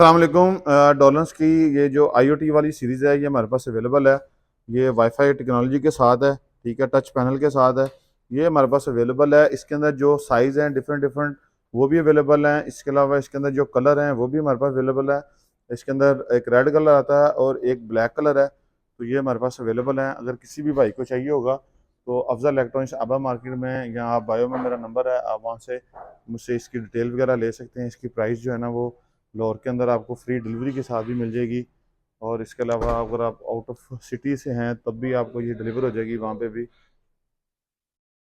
अस्सलाम वालेकुम। डॉलर्स की ये जो IoT वाली सीरीज़ है ये हमारे पास अवेलेबल है। ये वाईफाई टेक्नोलॉजी के साथ है, ठीक है, टच पैनल के साथ है। ये हमारे पास अवेलेबल है। इसके अंदर जो साइज़ हैं डिफरेंट डिफरेंट वो भी अवेलेबल हैं। इसके अलावा इसके अंदर जो कलर हैं वो भी हमारे पास अवेलेबल है। इसके अंदर एक रेड कलर आता है और एक ब्लैक कलर है। तो ये हमारे पास अवेलेबल है। अगर किसी भी भाई को चाहिए होगा तो अफजल इलेक्ट्रॉनिक्स आबा मार्केट में या आप बायो में मेरा नंबर है, आप वहाँ से मुझसे इसकी डिटेल वगैरह ले सकते हैं। इसकी प्राइस जो है ना वो लाहौर के अंदर आपको फ्री डिलीवरी के साथ भी मिल जाएगी। और इसके अलावा अगर आप आउट ऑफ सिटी से हैं तब भी आपको ये डिलीवर हो जाएगी वहाँ पे भी।